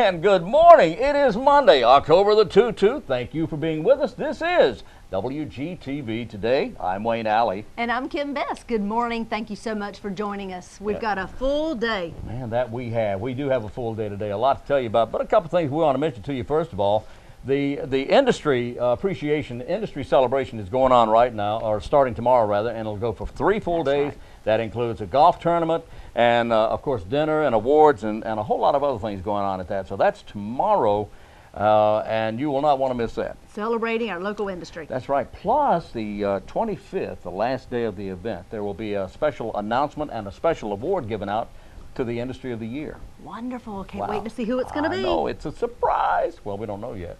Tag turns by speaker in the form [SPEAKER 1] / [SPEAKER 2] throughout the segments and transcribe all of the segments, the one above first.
[SPEAKER 1] And good morning. It is Monday, October the 22. Thank you for being with us. This is WGTV Today. I'm Wayne Alley.
[SPEAKER 2] And I'm Kim Best. Good morning. Thank you so much for joining us. We've got a full day.
[SPEAKER 1] Man, that we have. We do have a full day today. A lot to tell you about, but a couple things we want to mention to you. First of all, the industry appreciation, industry celebration is going on right now, or starting tomorrow rather, and it'll go for 3 full days.
[SPEAKER 2] Right.
[SPEAKER 1] That includes a golf tournament and, of course, dinner and awards and a whole lot of other things going on at that. So that's tomorrow, and you will not want to miss that.
[SPEAKER 2] Celebrating our local industry.
[SPEAKER 1] That's right. Plus, the 25th, the last day of the event, there will be a special announcement and a special award given out to the Industry of the Year.
[SPEAKER 2] Wonderful. Can't wait to see who it's going to be.
[SPEAKER 1] I know. It's a surprise. Well, we don't know yet.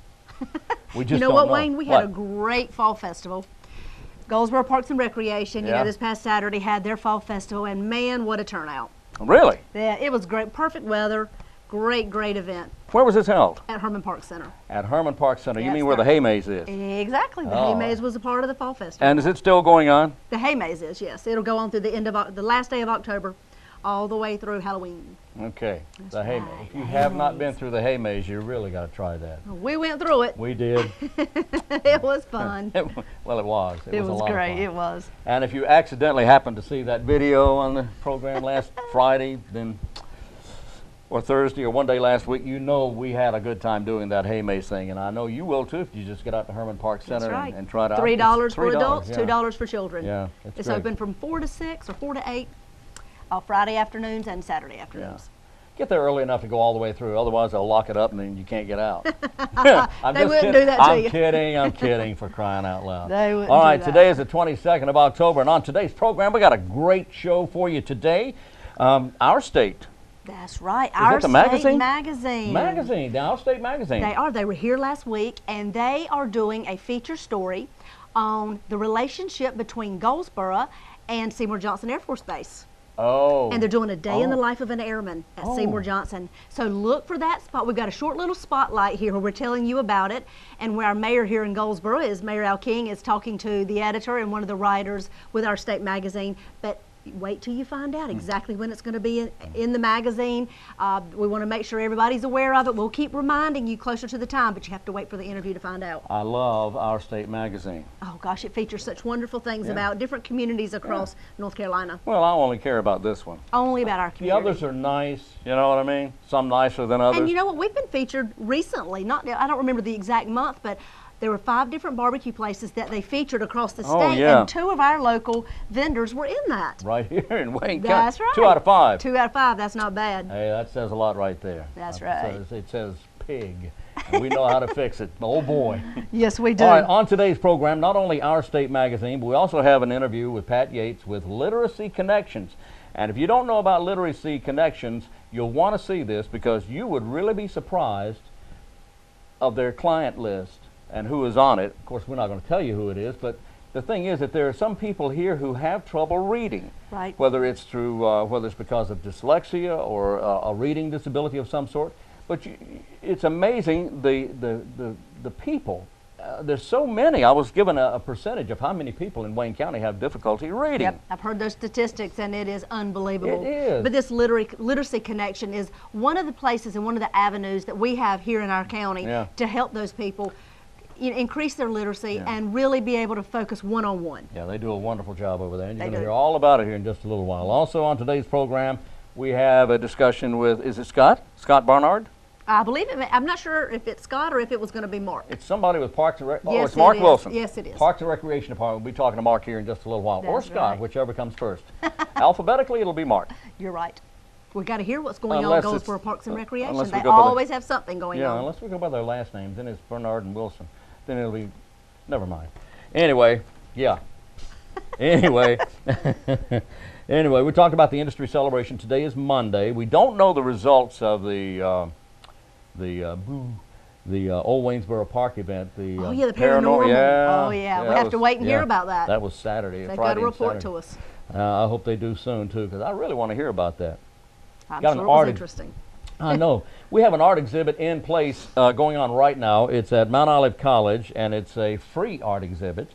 [SPEAKER 1] We just
[SPEAKER 2] you know
[SPEAKER 1] don't
[SPEAKER 2] what,
[SPEAKER 1] know.
[SPEAKER 2] Wayne? We had a great fall festival. Goldsboro Parks and Recreation, you know, this past Saturday had their fall festival, and man, what a turnout.
[SPEAKER 1] Really?
[SPEAKER 2] Yeah, it was great. Perfect weather. Great event.
[SPEAKER 1] Where was this held?
[SPEAKER 2] At Herman Park Center.
[SPEAKER 1] At Herman Park Center. You
[SPEAKER 2] Yes,
[SPEAKER 1] mean where the hay maze is?
[SPEAKER 2] Exactly. The hay maze was a part of the fall festival.
[SPEAKER 1] And is it still going on?
[SPEAKER 2] The hay maze is, yes. It'll go on through the end of the last day of October, all the way through Halloween.
[SPEAKER 1] Okay.
[SPEAKER 2] That's
[SPEAKER 1] the hay
[SPEAKER 2] right,
[SPEAKER 1] maze. If you
[SPEAKER 2] the
[SPEAKER 1] have
[SPEAKER 2] hay
[SPEAKER 1] not
[SPEAKER 2] maze.
[SPEAKER 1] been through the hay maze, you really got to try that.
[SPEAKER 2] We went through it.
[SPEAKER 1] We did.
[SPEAKER 2] It was fun.
[SPEAKER 1] Well, it was.
[SPEAKER 2] It
[SPEAKER 1] was a
[SPEAKER 2] was
[SPEAKER 1] lot of
[SPEAKER 2] great.
[SPEAKER 1] fun.
[SPEAKER 2] It was.
[SPEAKER 1] And if you accidentally happened to see that video on the program last Friday, then or Thursday or one day last week, you know we had a good time doing that hay maze thing, and I know you will too if you just get out to Herman Park Center and try it out.
[SPEAKER 2] $3 for
[SPEAKER 1] $3,
[SPEAKER 2] adults,
[SPEAKER 1] yeah.
[SPEAKER 2] $2 for children.
[SPEAKER 1] Yeah,
[SPEAKER 2] it's
[SPEAKER 1] great.
[SPEAKER 2] open from 4 to 6 or 4 to 8, Friday afternoons and Saturday afternoons.
[SPEAKER 1] Get there early enough to go all the way through, otherwise they'll lock it up and then you can't get out.
[SPEAKER 2] They wouldn't do that to you.
[SPEAKER 1] I'm kidding, for crying out loud.
[SPEAKER 2] They wouldn't
[SPEAKER 1] all right,
[SPEAKER 2] do that.
[SPEAKER 1] today is the 22nd of October, and on today's program we got a great show for you today. Our State.
[SPEAKER 2] That's right.
[SPEAKER 1] Our
[SPEAKER 2] State
[SPEAKER 1] magazine?
[SPEAKER 2] Magazine.
[SPEAKER 1] The Our State Magazine.
[SPEAKER 2] They are. They were here last week, and they are doing a feature story on the relationship between Goldsboro and Seymour Johnson Air Force Base.
[SPEAKER 1] Oh.
[SPEAKER 2] And they're doing a day in the life of an airman at Seymour Johnson. So look for that spot. We've got a short little spotlight here where we're telling you about it, and where our mayor here in Goldsboro is, Mayor Al King, is talking to the editor and one of the writers with Our State Magazine. But wait till you find out exactly when it's going to be in the magazine. We want to make sure everybody's aware of it. We'll keep reminding you closer to the time, but you have to wait for the interview to find out.
[SPEAKER 1] I love Our State Magazine.
[SPEAKER 2] Oh gosh, it features such wonderful things about different communities across North Carolina.
[SPEAKER 1] Well, I only care about this one.
[SPEAKER 2] Only about our community.
[SPEAKER 1] The others are nice, you know what I mean? Some nicer than others.
[SPEAKER 2] And you know what? We've been featured recently. I don't remember the exact month, but there were 5 different barbecue places that they featured across the state, and 2 of our local vendors were in that.
[SPEAKER 1] Right here in Wayne County.
[SPEAKER 2] That's right.
[SPEAKER 1] 2 out of 5.
[SPEAKER 2] 2 out of 5. That's not bad.
[SPEAKER 1] Hey, that says a lot right there.
[SPEAKER 2] That's right.
[SPEAKER 1] It says pig, and we know how to fix it. Oh boy.
[SPEAKER 2] Yes, we do.
[SPEAKER 1] All right, on today's program, not only Our State Magazine, but we also have an interview with Pat Yates with Literacy Connections. And if you don't know about Literacy Connections, you'll want to see this, because you would really be surprised of their client list and who is on it. Of course, we're not going to tell you who it is, but the thing is that there are some people here who have trouble reading.
[SPEAKER 2] Right.
[SPEAKER 1] Whether it's through, whether it's because of dyslexia or a reading disability of some sort. But it's amazing the people. There's so many. I was given a percentage of how many people in Wayne County have difficulty reading.
[SPEAKER 2] Yep, I've heard those statistics, and it is unbelievable.
[SPEAKER 1] It is.
[SPEAKER 2] But this Literacy Connection is one of the places and one of the avenues that we have here in our county to help those people increase their literacy and really be able to focus one-on-one.
[SPEAKER 1] Yeah, they do a wonderful job over there, and you're going to hear all about it here in just a little while. Also on today's program, we have a discussion with, is it Scott? Scott Barnard?
[SPEAKER 2] I believe it. I'm not sure if it's Scott or if it was going to be Mark.
[SPEAKER 1] It's somebody with Parks and Rec.
[SPEAKER 2] Yes,
[SPEAKER 1] it's Mark Wilson.
[SPEAKER 2] Yes, it is.
[SPEAKER 1] Parks and Recreation Department. We'll be talking to Mark here in just a little while. Or
[SPEAKER 2] That's
[SPEAKER 1] Scott,
[SPEAKER 2] right.
[SPEAKER 1] whichever comes first. Alphabetically, it'll be Mark.
[SPEAKER 2] You're right. We've got to hear what's going
[SPEAKER 1] Unless
[SPEAKER 2] on at
[SPEAKER 1] it's-
[SPEAKER 2] Goldsboro Parks and Recreation.
[SPEAKER 1] unless we
[SPEAKER 2] They
[SPEAKER 1] go by the-
[SPEAKER 2] always have something going on.
[SPEAKER 1] Yeah, unless we go by their last names. Then it's Bernard and Wilson. Then it'll be, never mind. Anyway, yeah. Anyway, anyway, we talked about the industry celebration. Today is Monday. We don't know the results of the old Waynesboro Park event. The
[SPEAKER 2] the paranormal.
[SPEAKER 1] Yeah.
[SPEAKER 2] Oh yeah, we have to wait and hear about that.
[SPEAKER 1] That was Saturday.
[SPEAKER 2] They've
[SPEAKER 1] Friday
[SPEAKER 2] got to report
[SPEAKER 1] and
[SPEAKER 2] to us.
[SPEAKER 1] I hope they do soon too, because I really want to hear about that.
[SPEAKER 2] I'm
[SPEAKER 1] Got
[SPEAKER 2] sure
[SPEAKER 1] an
[SPEAKER 2] it was
[SPEAKER 1] art
[SPEAKER 2] interesting.
[SPEAKER 1] I know. We have an art exhibit in place going on right now. It's at Mount Olive College, and it's a free art exhibit.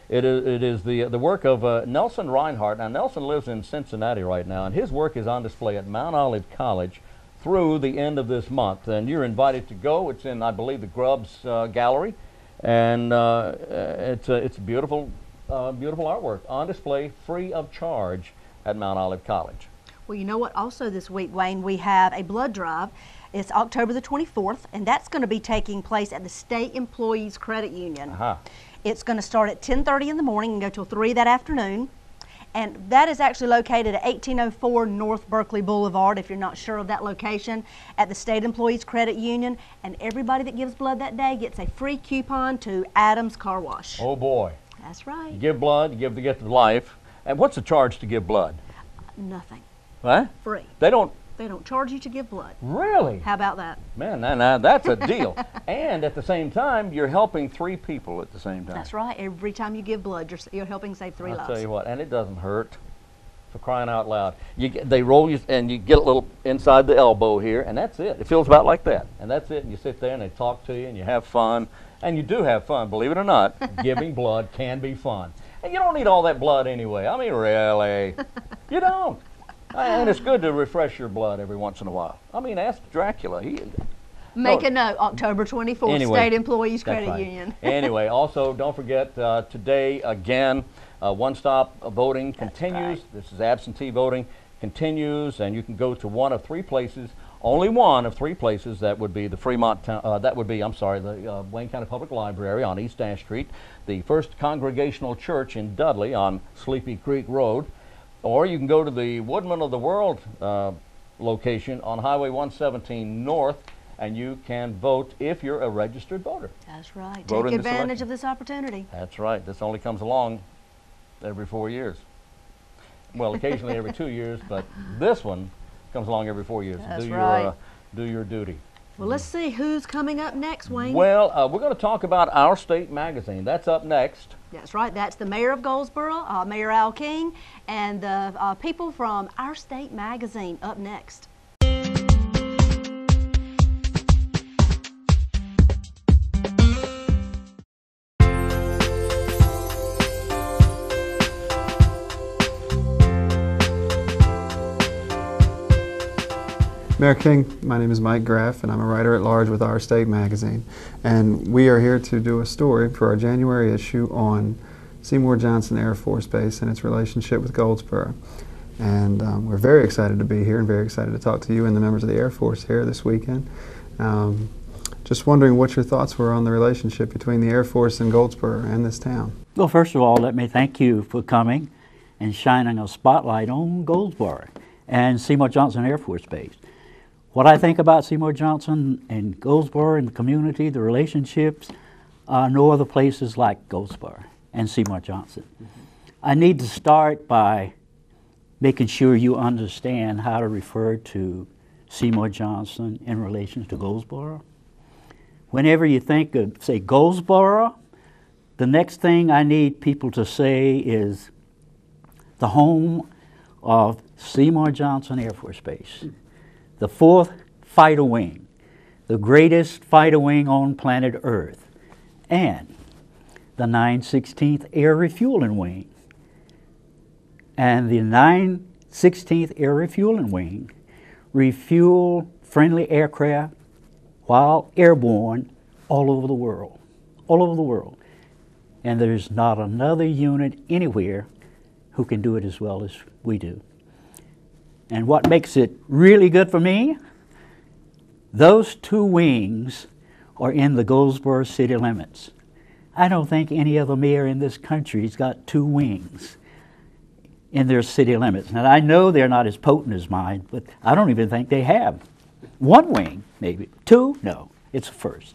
[SPEAKER 1] It is the work of Nelson Reinhardt. Now, Nelson lives in Cincinnati right now, and his work is on display at Mount Olive College through the end of this month, and you're invited to go. It's in, I believe, the Grubbs Gallery, and it's beautiful, beautiful artwork on display, free of charge at Mount Olive College.
[SPEAKER 2] Well, you know what? Also this week, Wayne, we have a blood drive. It's October the 24th, and that's going to be taking place at the State Employees Credit Union. It's going to start at 10:30 in the morning and go till 3 that afternoon. And that is actually located at 1804 North Berkeley Boulevard, if you're not sure of that location, at the State Employees Credit Union. And everybody that gives blood that day gets a free coupon to Adams Car Wash.
[SPEAKER 1] Oh boy.
[SPEAKER 2] That's right.
[SPEAKER 1] You give blood, you give the gift of life. And what's the charge to give blood?
[SPEAKER 2] Nothing.
[SPEAKER 1] What?
[SPEAKER 2] Free.
[SPEAKER 1] They don't
[SPEAKER 2] charge you to give blood.
[SPEAKER 1] Really?
[SPEAKER 2] How about that?
[SPEAKER 1] Man, now that's a deal. And at the same time, you're helping 3 people at the same time.
[SPEAKER 2] That's right. Every time you give blood, you're helping save 3 lives.
[SPEAKER 1] I'll tell you what, and it doesn't hurt, for crying out loud. They roll you, and you get a little inside the elbow here, and that's it. It feels about like that, and that's it. And you sit there, and they talk to you, and you have fun. And you do have fun, believe it or not. Giving blood can be fun. And you don't need all that blood anyway. I mean, really. You don't. And it's good to refresh your blood every once in a while. I mean, ask Dracula.
[SPEAKER 2] Make a note, October 24th,
[SPEAKER 1] anyway,
[SPEAKER 2] State Employees Credit Union.
[SPEAKER 1] Anyway, also, don't forget, today, again, one-stop voting continues.
[SPEAKER 2] Right.
[SPEAKER 1] This is absentee voting, continues, and you can go to one of 3 places, only one of 3 places. That would be the the Wayne County Public Library on East Ash Street, the First Congregational Church in Dudley on Sleepy Creek Road, or you can go to the Woodman of the World location on Highway 117 North, and you can vote if you're a registered voter.
[SPEAKER 2] That's right.
[SPEAKER 1] Vote
[SPEAKER 2] Take advantage of this opportunity.
[SPEAKER 1] That's right. This only comes along every 4 years. Well, occasionally every 2 years, but this one comes along every 4 years.
[SPEAKER 2] That's right.
[SPEAKER 1] Do your duty.
[SPEAKER 2] Well, let's see who's coming up next, Wayne.
[SPEAKER 1] Well, we're going to talk about Our State magazine. That's up next.
[SPEAKER 2] That's right. That's the mayor of Goldsboro, Mayor Al King, and the people from Our State magazine up next.
[SPEAKER 3] Mayor King, my name is Mike Graff, and I'm a writer at large with Our State magazine. And we are here to do a story for our January issue on Seymour Johnson Air Force Base and its relationship with Goldsboro. And we're very excited to be here and very excited to talk to you and the members of the Air Force here this weekend. Just wondering what your thoughts were on the relationship between the Air Force and Goldsboro and this town.
[SPEAKER 4] Well, first of all, let me thank you for coming and shining a spotlight on Goldsboro and Seymour Johnson Air Force Base. What I think about Seymour Johnson and Goldsboro and the community, the relationships, no other places like Goldsboro and Seymour Johnson. I need to start by making sure you understand how to refer to Seymour Johnson in relation to Goldsboro. Whenever you think of, say, Goldsboro, the next thing I need people to say is the home of Seymour Johnson Air Force Base, the 4th Fighter Wing, the greatest fighter wing on planet Earth, and the 916th Air Refueling Wing. And the 916th Air Refueling Wing refuel friendly aircraft while airborne all over the world, And there's not another unit anywhere who can do it as well as we do. And what makes it really good for me, those 2 wings are in the Goldsboro city limits. I don't think any other mayor in this country has got 2 wings in their city limits. Now, I know they're not as potent as mine, but I don't even think they have 1 wing, maybe. 2? No, it's a first.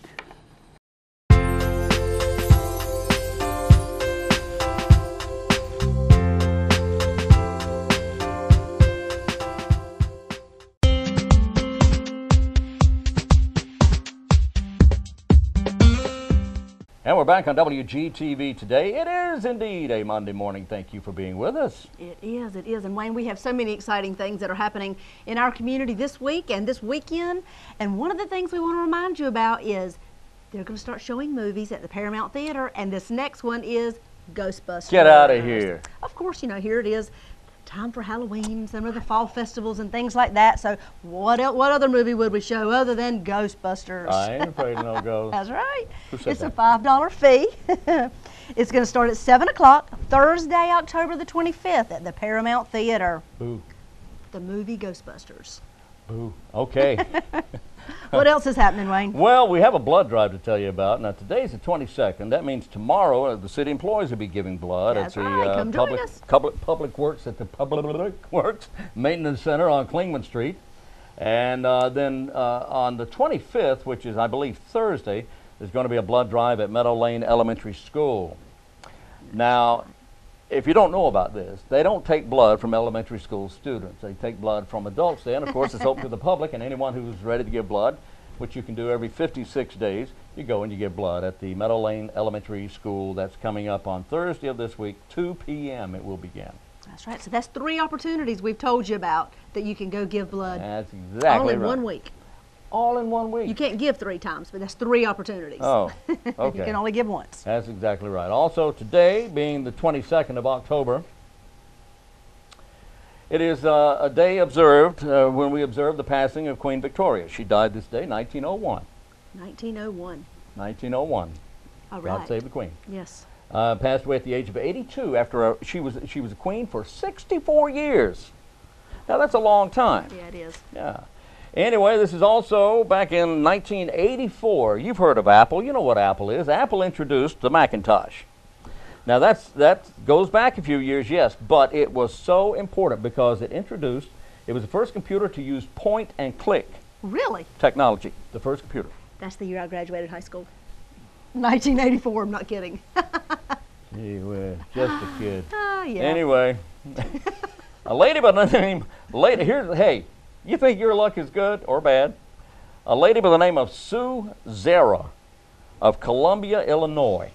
[SPEAKER 1] And we're back on WGTV today. It is indeed a Monday morning. Thank you for being with us.
[SPEAKER 2] It is. And Wayne, we have so many exciting things that are happening in our community this week and this weekend. And one of the things we want to remind you about is they're going to start showing movies at the Paramount Theater, and this next one is Ghostbusters.
[SPEAKER 1] Get out of here.
[SPEAKER 2] Of course, you know, here it is. time for Halloween, some of the fall festivals and things like that. So what other movie would we show other than Ghostbusters?
[SPEAKER 1] I ain't afraid of no ghosts.
[SPEAKER 2] That's right.
[SPEAKER 1] Who said
[SPEAKER 2] It's
[SPEAKER 1] that?
[SPEAKER 2] a $5 fee. It's going to start at 7 o'clock, Thursday, October the 25th at the Paramount Theater.
[SPEAKER 1] Boo.
[SPEAKER 2] The movie Ghostbusters.
[SPEAKER 1] Boo. Okay.
[SPEAKER 2] What else is happening, Wayne?
[SPEAKER 1] Well, we have a blood drive to tell you about. Now, today's the 22nd. That means tomorrow the city employees will be giving blood
[SPEAKER 2] That's
[SPEAKER 1] at the
[SPEAKER 2] right. Come join us.
[SPEAKER 1] public works at the Public Works Maintenance Center on Clingman Street. And then on the 25th, which is, I believe, Thursday, there's going to be a blood drive at Meadow Lane Elementary School. Now, if you don't know about this, they don't take blood from elementary school students. They take blood from adults then. Of course, it's open to the public and anyone who's ready to give blood, which you can do every 56 days. You go and you give blood at the Meadow Lane Elementary School. That's coming up on Thursday of this week, 2 p.m. it will begin.
[SPEAKER 2] That's right. So that's 3 opportunities we've told you about that you can go give blood.
[SPEAKER 1] That's exactly
[SPEAKER 2] all in
[SPEAKER 1] right.
[SPEAKER 2] 1 week.
[SPEAKER 1] All in 1 week.
[SPEAKER 2] You can't give 3 times, but that's 3 opportunities.
[SPEAKER 1] Oh, okay.
[SPEAKER 2] You can only give once.
[SPEAKER 1] That's exactly right. Also, today, being the 22nd of October, it is a day observed when we observe the passing of Queen Victoria. She died this day, 1901.
[SPEAKER 2] 1901.
[SPEAKER 1] 1901.
[SPEAKER 2] All right.
[SPEAKER 1] God save the Queen.
[SPEAKER 2] Yes.
[SPEAKER 1] Passed away at the age of 82 after she was a queen for 64 years. Now, that's a long time.
[SPEAKER 2] Yeah, it is.
[SPEAKER 1] Yeah. Anyway, this is also back in 1984. You've heard of Apple. You know what Apple is. Apple introduced the Macintosh. Now, that goes back a few years, yes, but it was so important because it was the first computer to use point and click
[SPEAKER 2] Really?
[SPEAKER 1] technology, the first computer.
[SPEAKER 2] That's the year I graduated high school. 1984, I'm not kidding.
[SPEAKER 1] Gee whiz, just a kid.
[SPEAKER 2] Yeah.
[SPEAKER 1] Anyway, a lady by the name, hey, you think your luck is good or bad? A lady by the name of Sue Zara of Columbia, Illinois,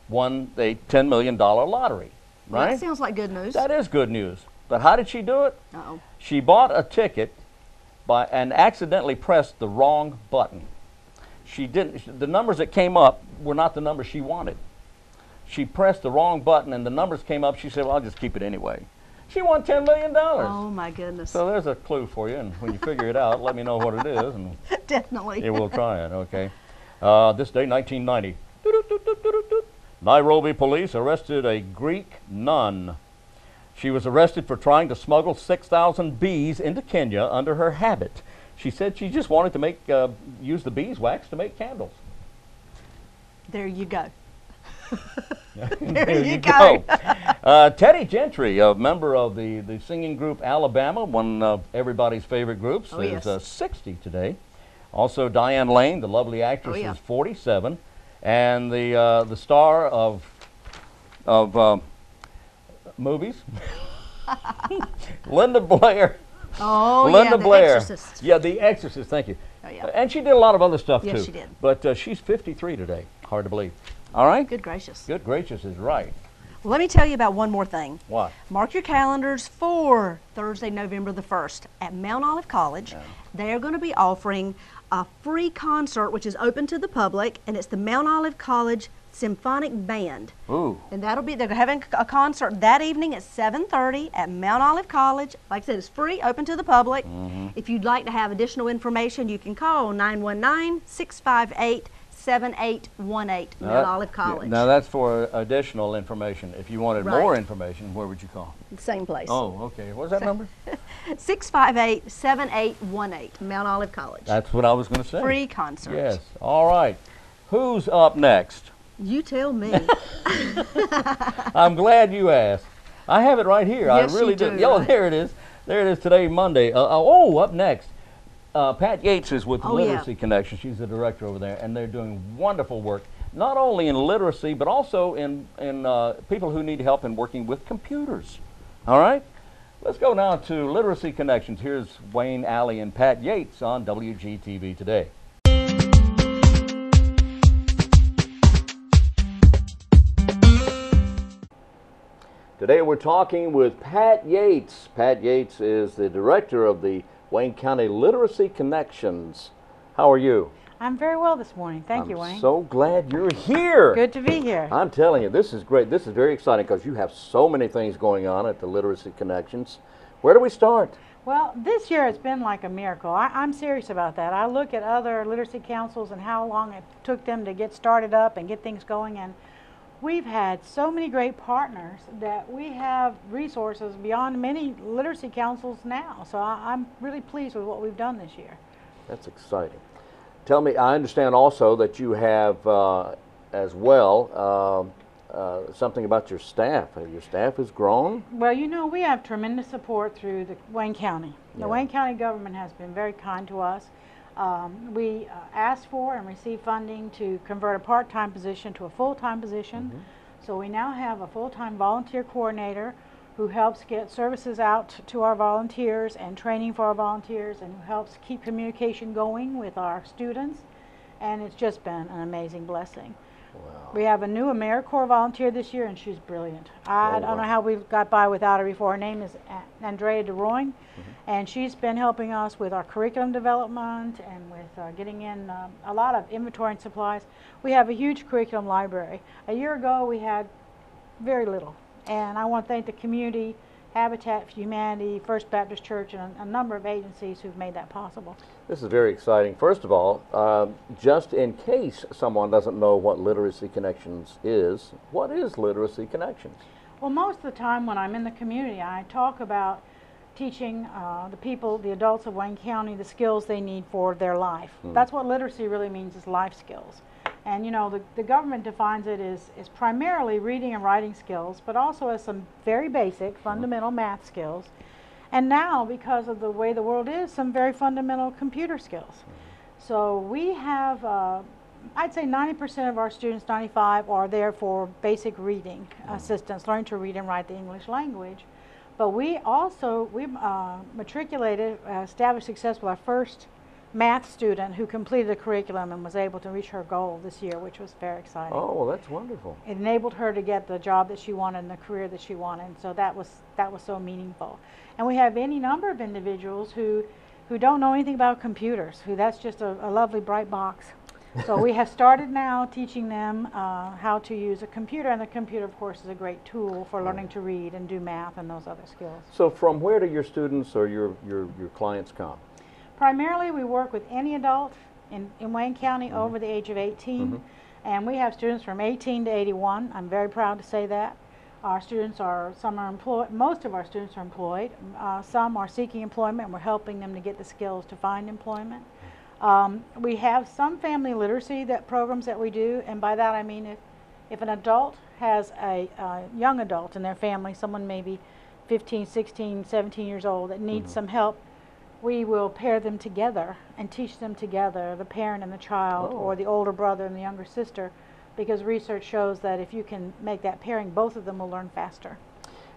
[SPEAKER 1] won a $10 million lottery,
[SPEAKER 2] Well,
[SPEAKER 1] right?
[SPEAKER 2] that sounds like good news.
[SPEAKER 1] That is good news. But how did she do it?
[SPEAKER 2] Uh-oh.
[SPEAKER 1] She bought a ticket and accidentally pressed the wrong button. The numbers that came up were not the numbers she wanted. She pressed the wrong button and the numbers came up. She said, well, I'll just keep it anyway. She won $10 million.
[SPEAKER 2] Oh, my goodness.
[SPEAKER 1] So there's a clue for you, and when you figure it out, let me know what it is, and
[SPEAKER 2] Definitely.
[SPEAKER 1] we'll try it, okay? This day, 1990. Nairobi police arrested a Greek nun. She was arrested for trying to smuggle 6,000 bees into Kenya under her habit. She said she just wanted to use the beeswax to make candles.
[SPEAKER 2] There you go.
[SPEAKER 1] There you go. Teddy Gentry, a member of the singing group Alabama, one of everybody's favorite groups,
[SPEAKER 2] Oh,
[SPEAKER 1] is
[SPEAKER 2] yes.
[SPEAKER 1] 60 today. Also, Diane Lane, the lovely actress,
[SPEAKER 2] Oh, yeah.
[SPEAKER 1] is 47. And the star of movies, Linda Blair.
[SPEAKER 2] Oh,
[SPEAKER 1] Linda
[SPEAKER 2] yeah, The
[SPEAKER 1] Blair.
[SPEAKER 2] Exorcist.
[SPEAKER 1] Yeah, The Exorcist, thank you.
[SPEAKER 2] Oh, yeah.
[SPEAKER 1] And she did a lot of other stuff,
[SPEAKER 2] Yes,
[SPEAKER 1] too.
[SPEAKER 2] she did.
[SPEAKER 1] But she's 53 today. Hard to believe. All right?
[SPEAKER 2] Good gracious.
[SPEAKER 1] Good gracious is right.
[SPEAKER 2] Well, let me tell you about one more thing.
[SPEAKER 1] What?
[SPEAKER 2] Mark your calendars for Thursday, November the 1st at Mount Olive College.
[SPEAKER 1] Yeah.
[SPEAKER 2] They're going to be offering a free concert, which is open to the public, and it's the Mount Olive College Symphonic Band.
[SPEAKER 1] Ooh.
[SPEAKER 2] And they're having a concert that evening at 7:30 at Mount Olive College. Like I said, it's free, open to the public.
[SPEAKER 1] Mm-hmm.
[SPEAKER 2] If you'd like to have additional information, you can call 919-658-7818, Mount Olive College.
[SPEAKER 1] Now that's for additional information. If you wanted
[SPEAKER 2] Right.
[SPEAKER 1] more information, where would you call?
[SPEAKER 2] Same place.
[SPEAKER 1] Oh, okay. What's that number?
[SPEAKER 2] 658-7818, Mount Olive College.
[SPEAKER 1] That's what I was going to say.
[SPEAKER 2] Free concert.
[SPEAKER 1] Yes. All right. Who's up next?
[SPEAKER 2] You tell me.
[SPEAKER 1] I'm glad you asked. I have it right here.
[SPEAKER 2] Yes,
[SPEAKER 1] I really
[SPEAKER 2] you do,
[SPEAKER 1] Oh,
[SPEAKER 2] right.
[SPEAKER 1] there it is. There it is today, Monday. Up next. Pat Yates is with
[SPEAKER 2] Oh, yeah.
[SPEAKER 1] Literacy Connection. She's the director over there, and they're doing wonderful work, not only in literacy, but also in people who need help in working with computers. All right? Let's go now to Literacy Connections. Here's Wayne Alley and Pat Yates on WGTV today. Today we're talking with Pat Yates. Pat Yates is the director of the Wayne County Literacy Connections. How are you?
[SPEAKER 5] I'm very well this morning. Thank you, Wayne.
[SPEAKER 1] I'm so glad you're here.
[SPEAKER 5] Good to be here.
[SPEAKER 1] I'm telling you, this is great. This is very exciting because you have so many things going on at the Literacy Connections. Where do we start?
[SPEAKER 5] Well, this year it's been like a miracle. I'm serious about that. I look at other literacy councils and how long it took them to get started up and get things going, and we've had so many great partners that we have resources beyond many literacy councils now. So I'm really pleased with what we've done this year.
[SPEAKER 1] That's exciting. Tell me, I understand also that you have as well something about your staff. Your staff has grown?
[SPEAKER 5] Well, you know, we have tremendous support through the Wayne County. The
[SPEAKER 1] Yeah.
[SPEAKER 5] Wayne County government has been very kind to us. We asked for and received funding to convert a part-time position to a full-time position. So we now have a full-time volunteer coordinator who helps get services out to our volunteers and training for our volunteers, and who helps keep communication going with our students. And it's just been an amazing blessing.
[SPEAKER 1] Wow.
[SPEAKER 5] We have a new AmeriCorps volunteer this year, and she's brilliant. I don't know how we've got by without her before. Her name is Andrea DeRoyne, and she's been helping us with our curriculum development and with getting in a lot of inventory and supplies. We have a huge curriculum library. A year ago, we had very little, and I want to thank the community, Habitat for Humanity, First Baptist Church, and a number of agencies who've made that possible.
[SPEAKER 1] This is very exciting. First of all, just in case someone doesn't know what Literacy Connections is, what is Literacy Connections?
[SPEAKER 5] Well, most of the time when I'm in the community, I talk about teaching the people, the adults of Wayne County, the skills they need for their life. That's what literacy really means, is life skills. And you know, the government defines it as primarily reading and writing skills, but also as some very basic, fundamental math skills. And now, because of the way the world is, some very fundamental computer skills. So we have, I'd say 90% of our students, 95, are there for basic reading assistance, learning to read and write the English language. But we also, matriculated, established success with our first math student who completed the curriculum and was able to reach her goal this year, which was very exciting.
[SPEAKER 1] Oh, well, that's wonderful.
[SPEAKER 5] It enabled her to get the job that she wanted and the career that she wanted, so that was so meaningful. And we have any number of individuals who don't know anything about computers, who that's just a lovely bright box. So we have started now teaching them how to use a computer, and the computer, of course, is a great tool for learning to read and do math and those other skills.
[SPEAKER 1] So from where do your students or your clients come?
[SPEAKER 5] Primarily, we work with any adult in Wayne County over the age of 18, and we have students from 18 to 81. I'm very proud to say that. Our students are, some are employed, most of our students are employed, some are seeking employment, and we're helping them to get the skills to find employment. We have some family literacy programs that we do, and by that I mean if an adult has a young adult in their family, someone maybe 15, 16, 17 years old that needs some help, we will pair them together and teach them together, the parent and the child, or the older brother and the younger sister, because research shows that if you can make that pairing, both of them will learn faster.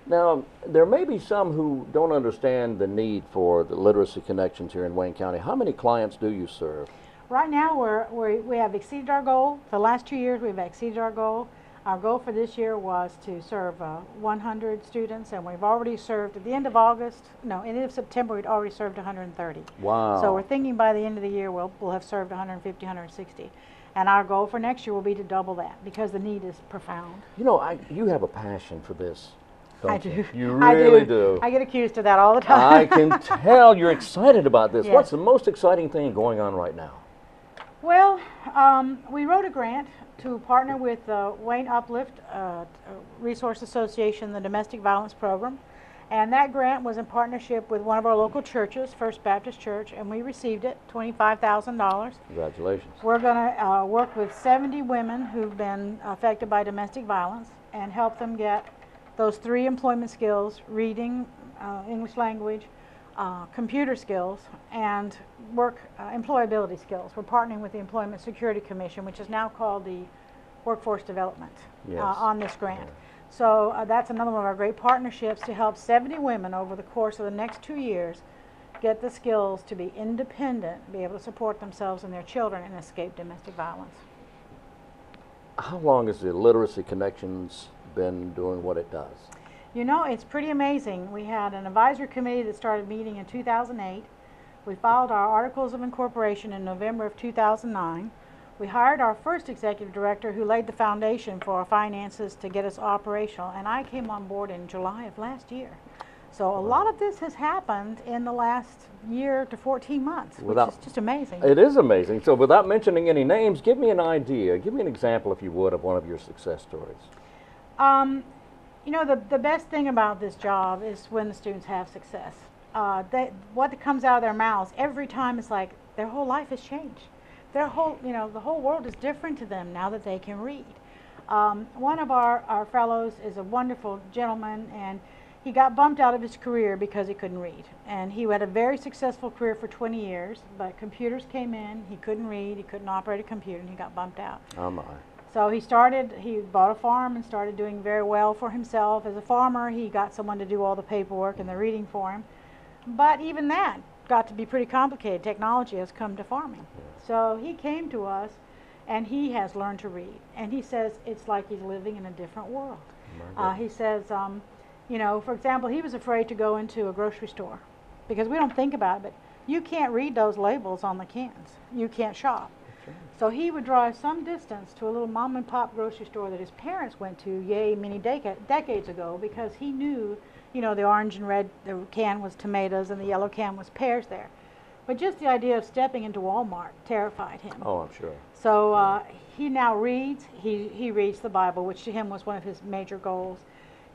[SPEAKER 1] Now, there may be some who don't understand the need for the Literacy Connections here in Wayne County. How many clients do you serve?
[SPEAKER 5] Right now, we have exceeded our goal. For the last 2 years, we've exceeded our goal. Our goal for this year was to serve 100 students, and we've already served, at the end of end of September, we'd already served 130.
[SPEAKER 1] Wow.
[SPEAKER 5] So we're thinking by the end of the year, we'll have served 150, 160. And our goal for next year will be to double that, because the need is profound.
[SPEAKER 1] You know, you have a passion for this, don't
[SPEAKER 5] I
[SPEAKER 1] you?
[SPEAKER 5] do.
[SPEAKER 1] You really do.
[SPEAKER 5] I get accused of that all the time.
[SPEAKER 1] I can tell you're excited about this.
[SPEAKER 5] Yes.
[SPEAKER 1] What's the most exciting thing going on right now?
[SPEAKER 5] Well, we wrote a grant to partner with Wayne Uplift Resource Association, the Domestic Violence Program. And that grant was in partnership with one of our local churches, First Baptist Church, and we received it, $25,000.
[SPEAKER 1] Congratulations.
[SPEAKER 5] We're going to work with 70 women who've been affected by domestic violence and help them get those 3 employment skills: reading, English language, computer skills, and employability skills. We're partnering with the Employment Security Commission, which is now called the Workforce Development, on this grant.
[SPEAKER 1] Yeah.
[SPEAKER 5] So that's another one of our great partnerships to help 70 women over the course of the next 2 years get the skills to be independent, be able to support themselves and their children, and escape domestic violence.
[SPEAKER 1] How long has the Literacy Connections been doing what it does?
[SPEAKER 5] You know, it's pretty amazing. We had an advisory committee that started meeting in 2008. We filed our articles of incorporation in November of 2009. We hired our first executive director who laid the foundation for our finances to get us operational, and I came on board in July of last year. So a lot of this has happened in the last year to 14 months, which is just amazing.
[SPEAKER 1] It is amazing. So without mentioning any names, give me an idea, give me an example, if you would, of one of your success stories.
[SPEAKER 5] You know, the best thing about this job is when the students have success. What comes out of their mouths every time is like their whole life has changed. Their whole, you know, the whole world is different to them now that they can read. One of our fellows is a wonderful gentleman, and he got bumped out of his career because he couldn't read. And he had a very successful career for 20 years, but computers came in, he couldn't read, he couldn't operate a computer, and he got bumped out.
[SPEAKER 1] Oh my.
[SPEAKER 5] So he bought a farm and started doing very well for himself. As a farmer, he got someone to do all the paperwork and the reading for him. But even that got to be pretty complicated. Technology has come to farming. So he came to us, and he has learned to read. And he says it's like he's living in a different world. He says, you know, for example, he was afraid to go into a grocery store because we don't think about it, but you can't read those labels on the cans. You can't shop. So he would drive some distance to a little mom and pop grocery store that his parents went to many decades ago, because he knew, you know, the orange and red the can was tomatoes and the yellow can was pears there. But just the idea of stepping into Walmart terrified him.
[SPEAKER 1] Oh, I'm sure.
[SPEAKER 5] So he now reads. He reads the Bible, which to him was one of his major goals.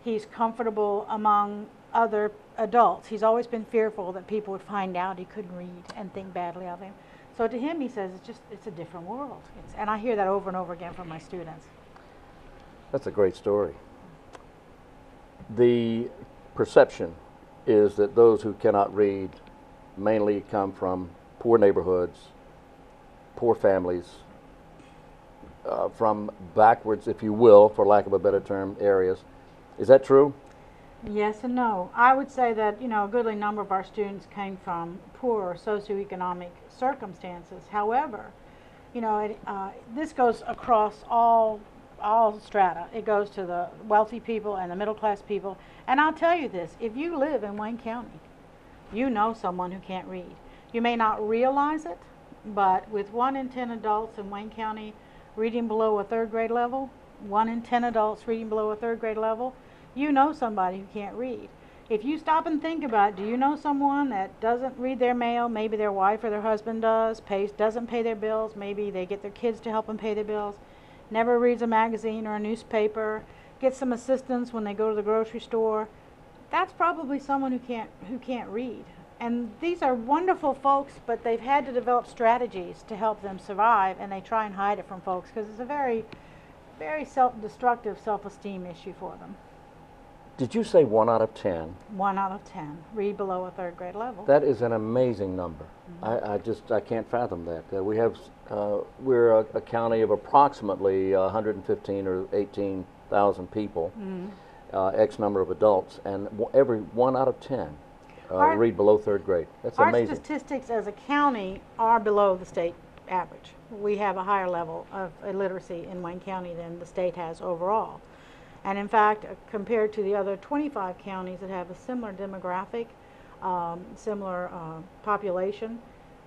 [SPEAKER 5] He's comfortable among other adults. He's always been fearful that people would find out he couldn't read and think badly of him. So to him, he says, it's a different world. And I hear that over and over again from my students.
[SPEAKER 1] That's a great story. The perception is that those who cannot read mainly come from poor neighborhoods, poor families, from backwards, if you will, for lack of a better term, areas. Is that true?
[SPEAKER 5] Yes and no. I would say that, you know, a goodly number of our students came from poor socioeconomic circumstances. However, you know, this goes across all strata. It goes to the wealthy people and the middle class people. And I'll tell you this, if you live in Wayne County, you know someone who can't read. You may not realize it, but with 1 in 10 adults in Wayne County reading below a 3rd grade level, 1 in 10 adults reading below a 3rd grade level, you know somebody who can't read. If you stop and think about it, do you know someone that doesn't read their mail? Maybe their wife or their husband doesn't pay their bills. Maybe they get their kids to help them pay their bills. Never reads a magazine or a newspaper. Gets some assistance when they go to the grocery store. That's probably someone who can't read. And these are wonderful folks, but they've had to develop strategies to help them survive, and they try and hide it from folks because it's a very, very self-destructive self-esteem issue for them.
[SPEAKER 1] Did you say 1 out of 10?
[SPEAKER 5] 1 out of 10 read below a 3rd grade level.
[SPEAKER 1] That is an amazing number. I can't fathom that. We're a county of approximately 115 or 18,000 people, X number of adults, and every 1 out of 10 read below 3rd grade. That's amazing.
[SPEAKER 5] Our statistics as a county are below the state average. We have a higher level of illiteracy in Wayne County than the state has overall. And in fact, compared to the other 25 counties that have a similar demographic, similar population,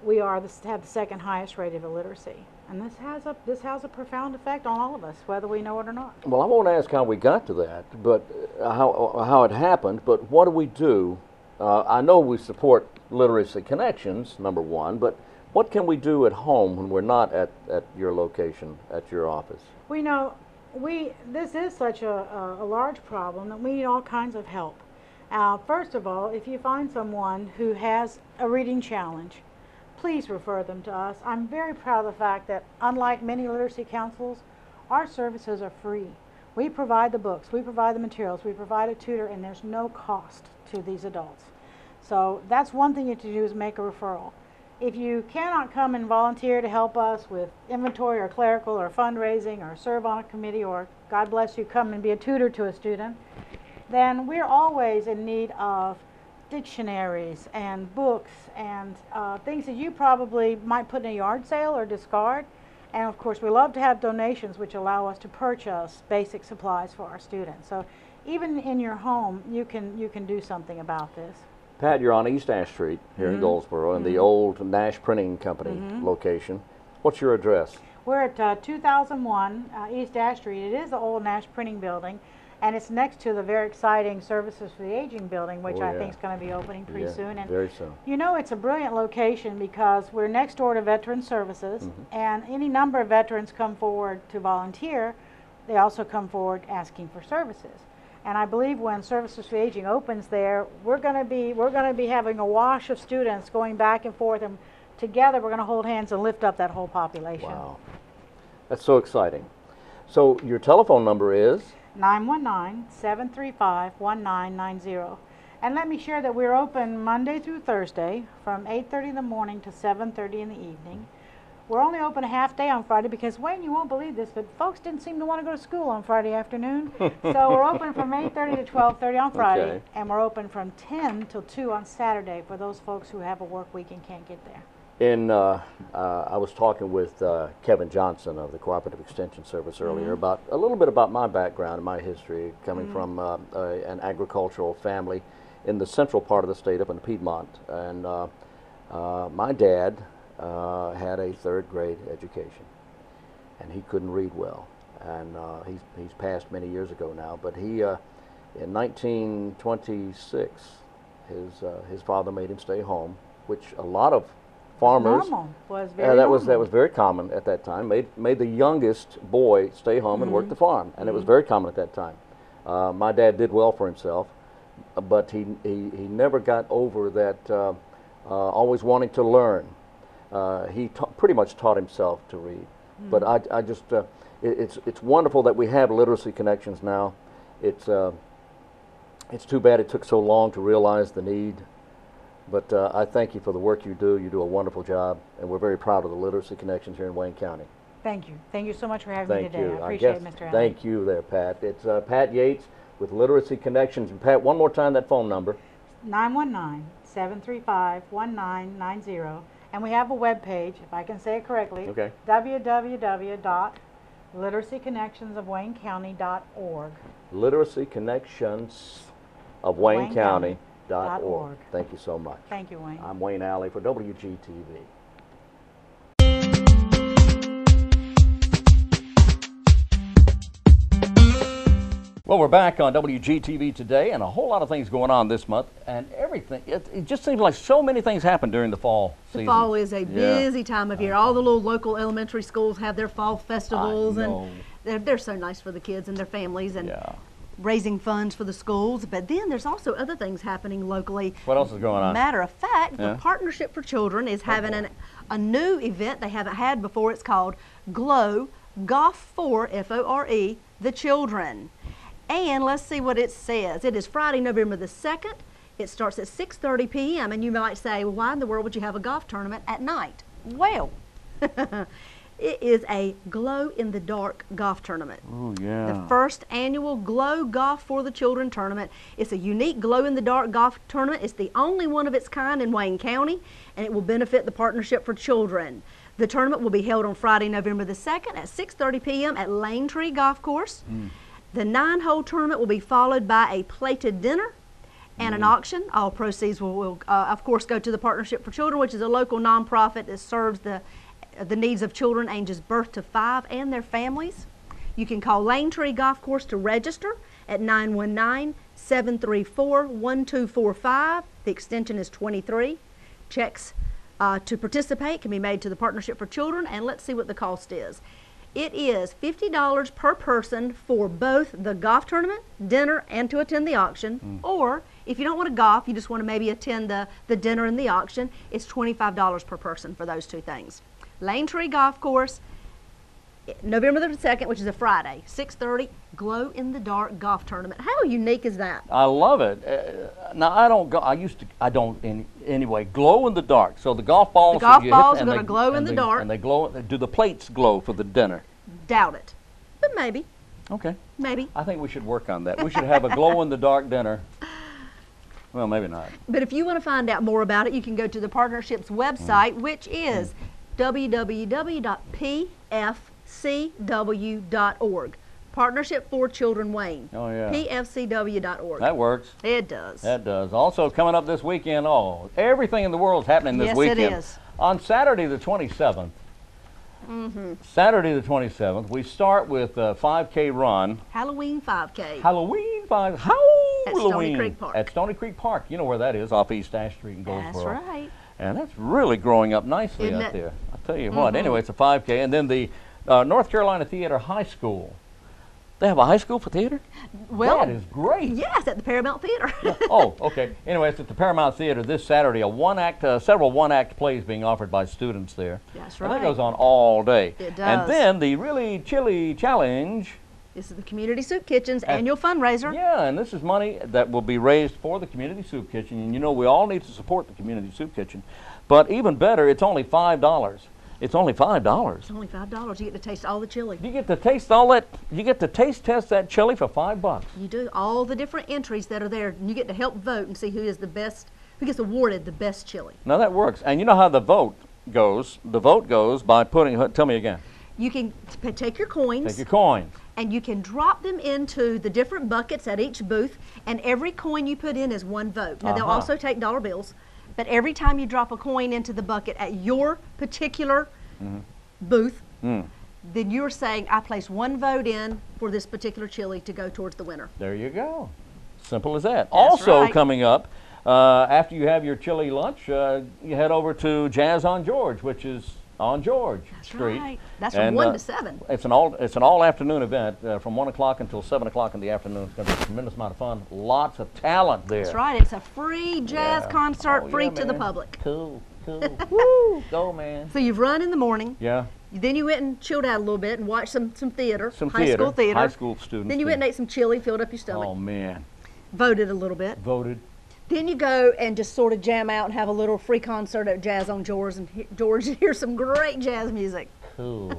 [SPEAKER 5] we have the 2nd highest rate of illiteracy. And this has a profound effect on all of us, whether we know it or not.
[SPEAKER 1] Well, I won't ask how we got to that, but how it happened, but what do we do? I know we support Literacy Connections, number 1, but what can we do at home when we're not at your location, at your office?
[SPEAKER 5] We know this is such a large problem that we need all kinds of help. First of all, if you find someone who has a reading challenge, please refer them to us. I'm very proud of the fact that, unlike many literacy councils, our services are free. We provide the books, we provide the materials, we provide a tutor, and there's no cost to these adults. So that's one thing you have to do, is make a referral. If you cannot come and volunteer to help us with inventory or clerical or fundraising or serve on a committee, or God bless you, come and be a tutor to a student, then we're always in need of dictionaries and books and things that you probably might put in a yard sale or discard. And of course, we love to have donations which allow us to purchase basic supplies for our students. So even in your home, you can do something about this.
[SPEAKER 1] Pat, you're on East Ash Street here in Goldsboro in the old Nash Printing Company location. What's your address?
[SPEAKER 5] We're at 2001 East Ash Street. It is the old Nash Printing Building, and it's next to the very exciting Services for the Aging building, which I think is going to be opening pretty soon. And
[SPEAKER 1] very soon.
[SPEAKER 5] you know, it's a brilliant location because we're next door to Veteran Services, and any number of veterans come forward to volunteer. They also come forward asking for services. And I believe when Services for the Aging opens there, we're going to be having a wash of students going back and forth, and together we're going to hold hands and lift up that whole population.
[SPEAKER 1] Wow, that's so exciting. So your telephone number is
[SPEAKER 5] 919-735-1990. And let me share that we're open Monday through Thursday from 8:30 in the morning to 7:30 in the evening. We're only open a half day on Friday because, Wayne, you won't believe this, but folks didn't seem to want to go to school on Friday afternoon. So we're open from 8:30 to 12:30 on Friday, and we're open from 10 till 2 on Saturday for those folks who have a work week and can't get there.
[SPEAKER 1] I was talking with Kevin Johnson of the Cooperative Extension Service earlier about a little bit about my background and my history, coming from an agricultural family in the central part of the state up in Piedmont. And my dad had a third-grade education, and he couldn't read well. And he's passed many years ago now, but he in 1926 his father made him stay home, which a lot of farmers
[SPEAKER 5] was very
[SPEAKER 1] that was very common at that time. Made the youngest boy stay home and work the farm, and it was very common at that time. My dad did well for himself, but he never got over that always wanting to learn. He pretty much taught himself to read. But I just it's wonderful that we have literacy connections now. It's too bad it took so long to realize the need. But I thank you for the work you do. You do a wonderful job, and we're very proud of the literacy connections here in Wayne County.
[SPEAKER 5] Thank you. Thank you so much for having me
[SPEAKER 1] Thank
[SPEAKER 5] today.
[SPEAKER 1] you.
[SPEAKER 5] I appreciate it, Mr. Allen.
[SPEAKER 1] Thank you there, Pat. It's Pat Yates with Literacy Connections. And Pat, one more time that phone number.
[SPEAKER 5] 919-735-1990. And we have a web page, if I can say it correctly.
[SPEAKER 1] Okay.
[SPEAKER 5] www.literacyconnectionsofwaynecounty.org.
[SPEAKER 1] Literacy Connections of Wayne County.org. Thank you so much.
[SPEAKER 5] Thank you, Wayne.
[SPEAKER 1] I'm Wayne Alley for WGTV. Well, we're back on WGTV today, and a whole lot of things going on this month, and everything. It just seems like so many things happen during the fall season.
[SPEAKER 2] The fall is a busy time of year. All the little local elementary schools have their fall festivals, and they're so nice for the kids and their families, and raising funds for the schools. But then there's also other things happening locally.
[SPEAKER 1] What else is going on?
[SPEAKER 2] Matter of fact, the Partnership for Children is having a new event they haven't had before. It's called GLOW, Golf for, F-O-R-E, the Children. And let's see what it says. It is Friday, November the 2nd. It starts at 6:30 p.m. And you might say, well, why in the world would you have a golf tournament at night? Well, it is a glow-in-the-dark golf tournament.
[SPEAKER 1] Oh, yeah.
[SPEAKER 2] The first annual GLOW Golf for the Children tournament. It's a unique glow-in-the-dark golf tournament. It's the only one of its kind in Wayne County, and it will benefit the Partnership for Children. The tournament will be held on Friday, November the 2nd at 6:30 p.m. at Lane Tree Golf Course. The 9-hole tournament will be followed by a plated dinner and an auction. All proceeds will of course, go to the Partnership for Children, which is a local nonprofit that serves the needs of children ages birth to 5 and their families. You can call Lane Tree Golf Course to register at 919-734-1245. The extension is 23. Checks to participate can be made to the Partnership for Children, and let's see what the cost is. It is $50 per person for both the golf tournament, dinner, and to attend the auction. Or if you don't want to golf, you just want to maybe attend the dinner and the auction, it's $25 per person for those two things. Lane Tree Golf Course, November the 2nd, which is a Friday, 6:30, glow-in-the-dark golf tournament. How unique is that?
[SPEAKER 1] I love it. Now, I don't go, anyway, glow in the dark. So the golf balls
[SPEAKER 2] The golf balls are going to glow in the dark.
[SPEAKER 1] And they glow, do the plates glow for the dinner?
[SPEAKER 2] Doubt it, but maybe.
[SPEAKER 1] Okay.
[SPEAKER 2] Maybe.
[SPEAKER 1] I think we should work on that. We should have a glow-in-the-dark dinner. Well, maybe not.
[SPEAKER 2] But if you want to find out more about it, you can go to the Partnership's website, which is www.pfcw.org. Partnership for Children Wayne.
[SPEAKER 1] Oh, yeah.
[SPEAKER 2] PFCW.org.
[SPEAKER 1] That works.
[SPEAKER 2] It does.
[SPEAKER 1] That does. Also coming up this weekend, everything in the world is happening this weekend.
[SPEAKER 2] Yes, it is.
[SPEAKER 1] On Saturday the 27th, Saturday the 27th, we start with a 5K run.
[SPEAKER 2] Halloween 5K.
[SPEAKER 1] Halloween 5
[SPEAKER 2] At Stony Creek Park.
[SPEAKER 1] At Stony Creek Park. You know where that is, off East Ash Street in Goldsboro.
[SPEAKER 2] That's right.
[SPEAKER 1] And that's really growing up nicely
[SPEAKER 2] Isn't
[SPEAKER 1] out
[SPEAKER 2] it?
[SPEAKER 1] there. I'll tell you what. Anyway, it's a 5K. And then the North Carolina Theater High School. They have a high school for theater?
[SPEAKER 2] Well,
[SPEAKER 1] that is great.
[SPEAKER 2] Yes, at the Paramount Theater.
[SPEAKER 1] Oh, okay. Anyway, it's at the Paramount Theater this Saturday. Several one-act plays being offered by students there.
[SPEAKER 2] That's
[SPEAKER 1] And
[SPEAKER 2] right.
[SPEAKER 1] that goes on all day.
[SPEAKER 2] It does.
[SPEAKER 1] And then the Really Chilly Challenge.
[SPEAKER 2] This is the Community Soup Kitchen's annual fundraiser.
[SPEAKER 1] Yeah, and this is money that will be raised for the Community Soup Kitchen. And you know, we all need to support the Community Soup Kitchen. But even better, it's only $5. It's only $5.
[SPEAKER 2] It's only $5. You get to taste all the chili.
[SPEAKER 1] You get to taste all that. You get to taste test that chili for $5.
[SPEAKER 2] You do all the different entries that are there, and you get to help vote and see who is the best, who gets awarded the best chili.
[SPEAKER 1] Now that works. And you know how the vote goes? The vote goes by putting. Tell me again.
[SPEAKER 2] You can take your coins.
[SPEAKER 1] Take your coins.
[SPEAKER 2] And you can drop them into the different buckets at each booth, and every coin you put in is one vote. Now, they'll also take dollar bills, but every time you drop a coin into the bucket at your particular booth, then you're saying, I place one vote in for this particular chili to go towards the winner.
[SPEAKER 1] There you go. Simple as that.
[SPEAKER 2] That's
[SPEAKER 1] Also
[SPEAKER 2] right.
[SPEAKER 1] coming up, after you have your chili lunch, you head over to Jazz on George, which is on George Street.
[SPEAKER 2] Right. That's from 1 to 7.
[SPEAKER 1] It's an all afternoon event from 1 o'clock until 7 o'clock in the afternoon. It's going to be a tremendous amount of fun. Lots of talent there.
[SPEAKER 2] That's right. It's a free jazz concert,
[SPEAKER 1] Oh,
[SPEAKER 2] free
[SPEAKER 1] yeah,
[SPEAKER 2] to the
[SPEAKER 1] man.
[SPEAKER 2] public.
[SPEAKER 1] Cool. Woo! Go, man.
[SPEAKER 2] So you've run in the morning.
[SPEAKER 1] Yeah.
[SPEAKER 2] Then you went and chilled out a little bit and watched some theater,
[SPEAKER 1] Some
[SPEAKER 2] high school theater.
[SPEAKER 1] High school students.
[SPEAKER 2] Then you went and ate some chili, filled up your stomach,
[SPEAKER 1] Oh, man.
[SPEAKER 2] voted a little bit.
[SPEAKER 1] Voted.
[SPEAKER 2] Then you go and just sort of jam out and have a little free concert at Jazz on George and hear some great jazz music.
[SPEAKER 1] Cool.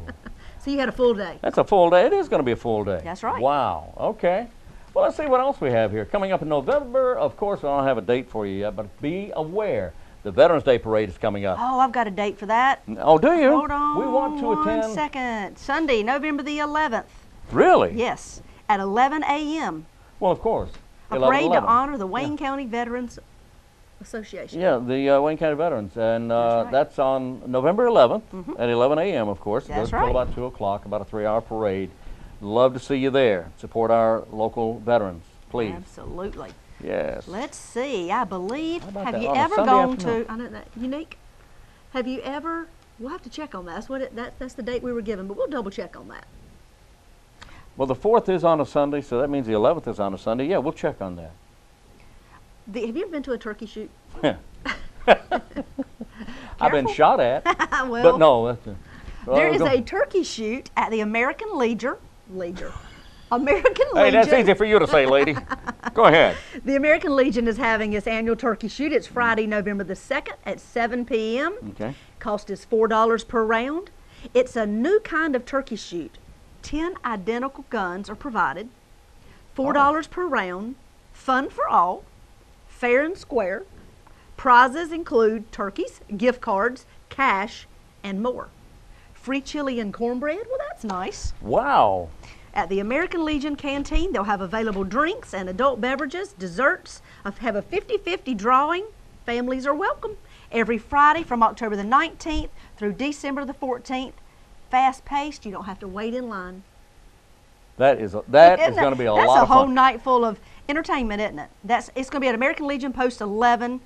[SPEAKER 2] So you had a full day.
[SPEAKER 1] That's a full day. It is going to be a full day.
[SPEAKER 2] That's right.
[SPEAKER 1] Wow. Okay. Well, let's see what else we have here. Coming up in November, of course, I don't have a date for you yet, but be aware. The Veterans Day Parade is coming up.
[SPEAKER 2] Oh, I've got a date for that.
[SPEAKER 1] Oh, do you?
[SPEAKER 2] Hold on
[SPEAKER 1] We want to attend.
[SPEAKER 2] 1 second. Sunday, November the 11th.
[SPEAKER 1] Really?
[SPEAKER 2] Yes, at 11 a.m.
[SPEAKER 1] Well, of course.
[SPEAKER 2] A parade
[SPEAKER 1] 11.
[SPEAKER 2] to honor the Wayne County Veterans Association.
[SPEAKER 1] Yeah, the Wayne County Veterans. And
[SPEAKER 2] right.
[SPEAKER 1] that's on November 11th at 11 a.m., of course. It
[SPEAKER 2] That's
[SPEAKER 1] goes
[SPEAKER 2] right.
[SPEAKER 1] until about 2 o'clock, about a 3-hour parade. Love to see you there. Support our local veterans, please.
[SPEAKER 2] Absolutely.
[SPEAKER 1] Yes.
[SPEAKER 2] Let's see. I believe.
[SPEAKER 1] How about
[SPEAKER 2] Have
[SPEAKER 1] that
[SPEAKER 2] you
[SPEAKER 1] on a
[SPEAKER 2] ever
[SPEAKER 1] Sunday
[SPEAKER 2] gone
[SPEAKER 1] afternoon?
[SPEAKER 2] to? I know that unique. Have you ever? We'll have to check on that. That's what that's the date we were given, but we'll double check on that.
[SPEAKER 1] Well, the 4th is on a Sunday, so that means the 11th is on a Sunday. Yeah, we'll check on that.
[SPEAKER 2] Have you ever been to a turkey shoot?
[SPEAKER 1] I've been shot at,
[SPEAKER 2] Well,
[SPEAKER 1] but no. That's
[SPEAKER 2] there is
[SPEAKER 1] go-
[SPEAKER 2] a turkey shoot at the American Legion. American
[SPEAKER 1] Hey,
[SPEAKER 2] Legion.
[SPEAKER 1] that's easy for you to say, lady. Go ahead.
[SPEAKER 2] The American Legion is having its annual turkey shoot. It's Friday, November the 2nd at 7 p.m.
[SPEAKER 1] Okay.
[SPEAKER 2] Cost is $4 per round. It's a new kind of turkey shoot. 10 identical guns are provided. $4 per round. Fun for all. Fair and square. Prizes include turkeys, gift cards, cash, and more. Free chili and cornbread. Well, that's nice.
[SPEAKER 1] Wow.
[SPEAKER 2] At the American Legion Canteen, they'll have available drinks and adult beverages, desserts, have a 50-50 drawing. Families are welcome. Every Friday from October the 19th through December the 14th. Fast-paced, you don't have to wait in line.
[SPEAKER 1] That is going to be a lot of fun.
[SPEAKER 2] That's a whole night full of entertainment, isn't it? It's going to be at American Legion Post 11.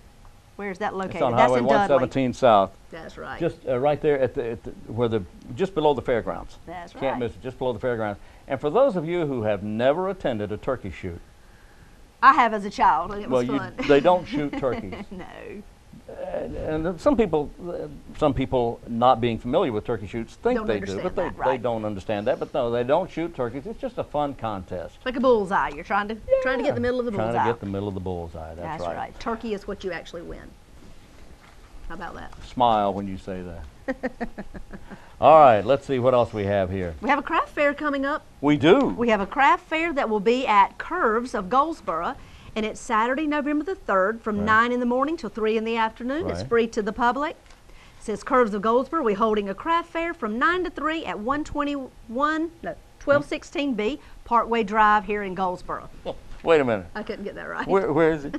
[SPEAKER 2] Where's that located?
[SPEAKER 1] It's on
[SPEAKER 2] That's
[SPEAKER 1] Highway
[SPEAKER 2] in Dudley.
[SPEAKER 1] 117 South.
[SPEAKER 2] That's right.
[SPEAKER 1] Just right there at just below the fairgrounds.
[SPEAKER 2] That's right.
[SPEAKER 1] Can't miss it. Just below the fairgrounds. And for those of you who have never attended a turkey shoot,
[SPEAKER 2] I have as a child, and it was fun.
[SPEAKER 1] they don't shoot turkeys.
[SPEAKER 2] No.
[SPEAKER 1] And some people not being familiar with turkey shoots think
[SPEAKER 2] Don't
[SPEAKER 1] they do,
[SPEAKER 2] understand
[SPEAKER 1] but
[SPEAKER 2] that,
[SPEAKER 1] they
[SPEAKER 2] right.
[SPEAKER 1] don't understand that. But no, they don't shoot turkeys. It's just a fun contest.
[SPEAKER 2] Like a bullseye. You're trying to get the middle of the bullseye.
[SPEAKER 1] Trying to get the middle of the bullseye. That's
[SPEAKER 2] right. Turkey is what you actually win. How about that?
[SPEAKER 1] Smile when you say that. All right, let's see what else we have here.
[SPEAKER 2] We have a craft fair coming up.
[SPEAKER 1] We do.
[SPEAKER 2] We have a craft fair that will be at Curves of Goldsboro, and it's Saturday, November the 3rd from 9 in the morning till 3 in the afternoon. It's
[SPEAKER 1] Right.
[SPEAKER 2] free to the public. It says Curves of Goldsboro. We're holding a craft fair from 9 to 3 at 1216B Parkway Drive here in Goldsboro.
[SPEAKER 1] Wait a minute.
[SPEAKER 2] I couldn't get that right.
[SPEAKER 1] Where is it?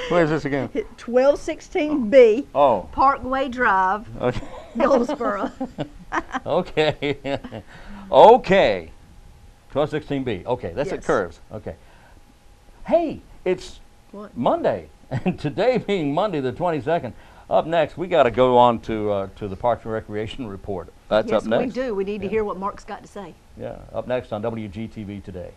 [SPEAKER 1] Where is this again?
[SPEAKER 2] 1216B
[SPEAKER 1] Oh.
[SPEAKER 2] Parkway Drive,
[SPEAKER 1] Okay.
[SPEAKER 2] Goldsboro.
[SPEAKER 1] Okay. Okay. 1216B. Okay, that's at
[SPEAKER 2] Yes.
[SPEAKER 1] Curves. Okay. Hey, it's
[SPEAKER 2] What?
[SPEAKER 1] Monday, and today being Monday the 22nd. Up next, we got to go on to the Parks and Recreation report. That's
[SPEAKER 2] Yes,
[SPEAKER 1] up next.
[SPEAKER 2] we do. We need to hear what Mark's got to say.
[SPEAKER 1] Yeah, up next on WGTV today.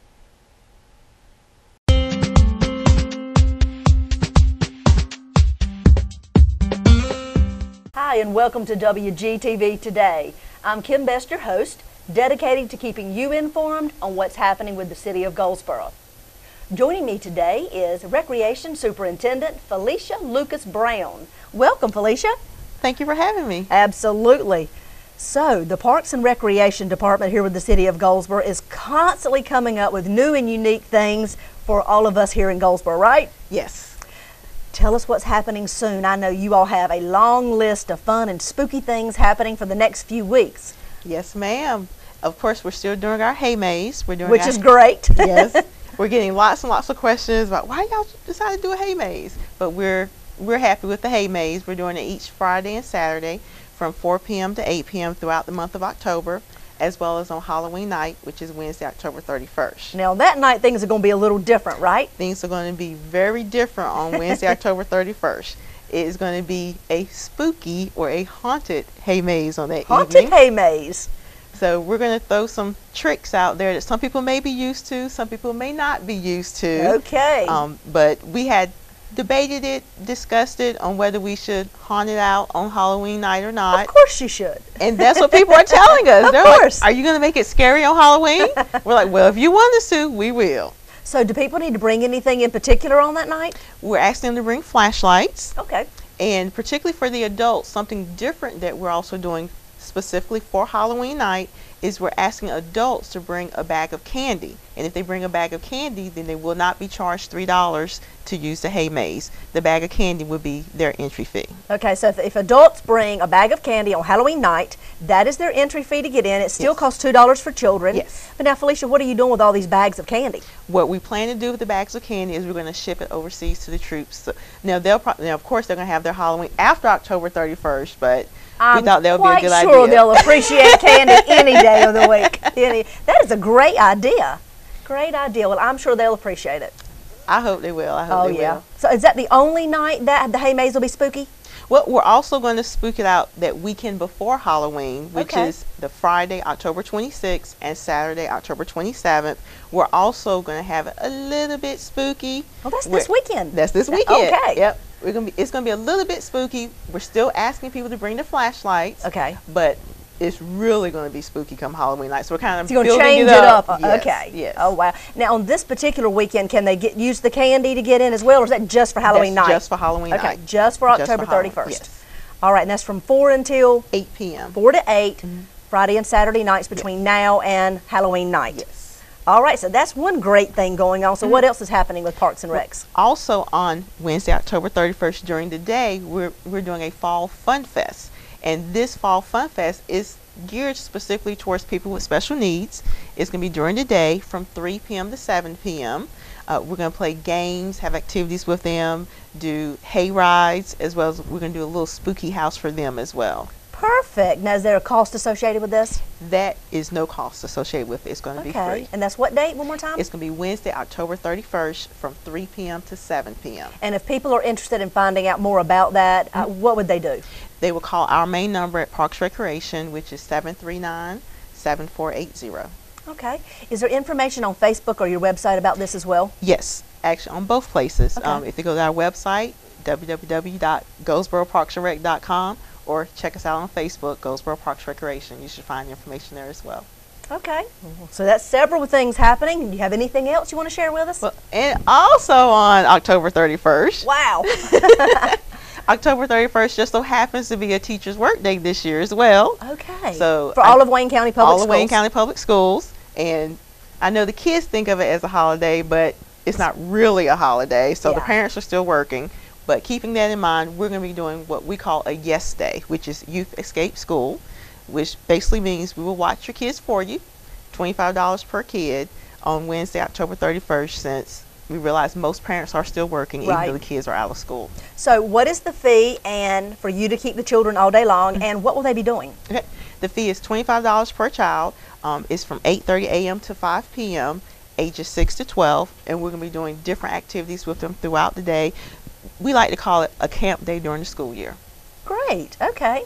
[SPEAKER 2] Hi, and welcome to WGTV Today. I'm Kim Best, your host, dedicated to keeping you informed on what's happening with the city of Goldsboro. Joining me today is Recreation Superintendent Felicia Lucas Brown. Welcome, Felicia.
[SPEAKER 6] Thank you for having me.
[SPEAKER 2] Absolutely. So, the Parks and Recreation Department here with the city of Goldsboro is constantly coming up with new and unique things for all of us here in Goldsboro, right?
[SPEAKER 6] Yes.
[SPEAKER 2] Tell us what's happening soon. I know you all have a long list of fun and spooky things happening for the next few weeks.
[SPEAKER 6] Yes, ma'am. Of course, we're still doing our hay maze. We're doing
[SPEAKER 2] Which is great.
[SPEAKER 6] Yes. We're getting lots and lots of questions about why y'all decided to do a hay maze. But we're happy with the hay maze. We're doing it each Friday and Saturday from 4 p.m. to 8 p.m. throughout the month of October, as well as on Halloween night, which is Wednesday, October 31st.
[SPEAKER 2] Now, that night things are going to be a little different, right?
[SPEAKER 6] Things are going to be very different on Wednesday, October 31st. It is going to be a spooky or a haunted hay maze on that
[SPEAKER 2] Haunted
[SPEAKER 6] evening.
[SPEAKER 2] hay maze.
[SPEAKER 6] So we're going to throw some tricks out there that some people may be used to, some people may not be used to.
[SPEAKER 2] Okay.
[SPEAKER 6] But we had debated it, discussed it on whether we should haunt it out on Halloween night or not.
[SPEAKER 2] Of course you should.
[SPEAKER 6] And that's what people are telling us.
[SPEAKER 2] Of
[SPEAKER 6] They're
[SPEAKER 2] course.
[SPEAKER 6] like, are you going to make it scary on Halloween? We're like, well, if you want us to, we will.
[SPEAKER 2] So do people need to bring anything in particular on that night?
[SPEAKER 6] We're asking them to bring flashlights.
[SPEAKER 2] Okay.
[SPEAKER 6] And particularly for the adults, something different that we're also doing specifically for Halloween night is we're asking adults to bring a bag of candy. And if they bring a bag of candy, then they will not be charged $3 to use the hay maze. The bag of candy will be their entry fee.
[SPEAKER 2] Okay, so if adults bring a bag of candy on Halloween night, that is their entry fee to get in. It still costs $2 for children.
[SPEAKER 6] Yes.
[SPEAKER 2] But now, Felicia, what are you doing with all these bags of candy?
[SPEAKER 6] What we plan to do with the bags of candy is we're going to ship it overseas to the troops. So now, now, of course, they're going to have their Halloween after October 31st, but we thought that would be a good idea.
[SPEAKER 2] I'm sure they'll appreciate candy any day of the week. That is a great idea. Great idea. Well, I'm sure they'll appreciate it.
[SPEAKER 6] I hope they will. I hope they will.
[SPEAKER 2] So is that the only night that the hay maze will be spooky?
[SPEAKER 6] Well, we're also going to spook it out that weekend before Halloween, which is the Friday, October 26th, and Saturday, October 27th. We're also going to have it a little bit spooky.
[SPEAKER 2] Oh, that's this weekend.
[SPEAKER 6] That's this weekend.
[SPEAKER 2] Okay.
[SPEAKER 6] Yep. It's going to be a little bit spooky. We're still asking people to bring their flashlights.
[SPEAKER 2] Okay.
[SPEAKER 6] But it's really going to be spooky come Halloween night. So we're kind of
[SPEAKER 2] going to change it up.
[SPEAKER 6] Yes,
[SPEAKER 2] Okay.
[SPEAKER 6] Yes.
[SPEAKER 2] Oh, wow. Now, on this particular weekend, can they use the candy to get in as well, or is that just for Halloween night?
[SPEAKER 6] Just for Halloween night.
[SPEAKER 2] Okay, just for October 31st.
[SPEAKER 6] Yes.
[SPEAKER 2] All right, and that's from 4 until
[SPEAKER 6] 8 p.m.
[SPEAKER 2] 4 to 8, Friday and Saturday nights between now and Halloween night.
[SPEAKER 6] Yes.
[SPEAKER 2] All right, so that's one great thing going on. So what else is happening with Parks and Recs?
[SPEAKER 6] Also on Wednesday, October 31st, during the day, we're doing a Fall Fun Fest. And this Fall Fun Fest is geared specifically towards people with special needs. It's going to be during the day from 3 p.m. to 7 p.m. We're going to play games, have activities with them, do hay rides, as well as we're going to do a little spooky house for them as well.
[SPEAKER 2] Perfect. Now, is there a cost associated with this?
[SPEAKER 6] That is no cost associated with it. It's going to be free.
[SPEAKER 2] And that's what date, one more time?
[SPEAKER 6] It's going to be Wednesday, October 31st from 3 p.m. to 7 p.m.
[SPEAKER 2] And if people are interested in finding out more about that, what would they do?
[SPEAKER 6] They will call our main number at Parks Recreation, which is 739-7480.
[SPEAKER 2] Okay. Is there information on Facebook or your website about this as well?
[SPEAKER 6] Yes, actually on both places.
[SPEAKER 2] Okay.
[SPEAKER 6] If they go to our website, www.goldsboroparksandrec.com, or check us out on Facebook, Goldsboro Parks Recreation. You should find information there as well.
[SPEAKER 2] Okay. So that's several things happening. Do you have anything else you want to share with us?
[SPEAKER 6] Well, and also on October 31st.
[SPEAKER 2] Wow.
[SPEAKER 6] October 31st just so happens to be a teacher's work day this year as well.
[SPEAKER 2] Okay.
[SPEAKER 6] So
[SPEAKER 2] for all of Wayne County Public Schools.
[SPEAKER 6] All of Wayne County Public Schools. And I know the kids think of it as a holiday, but it's not really a holiday. So the parents are still working. But keeping that in mind, we're going to be doing what we call a Yes Day, which is Youth Escape School, which basically means we will watch your kids for you $25 per kid on Wednesday, October 31st, since we realize most parents are still working, even though the kids are out of school.
[SPEAKER 2] So what is the fee and for you to keep the children all day long, and what will they be doing?
[SPEAKER 6] Okay. The fee is $25 per child. It's from 8:30 a.m. to 5 p.m., ages 6 to 12, and we're going to be doing different activities with them throughout the day. We like to call it a camp day during the school year.
[SPEAKER 2] Great. Okay.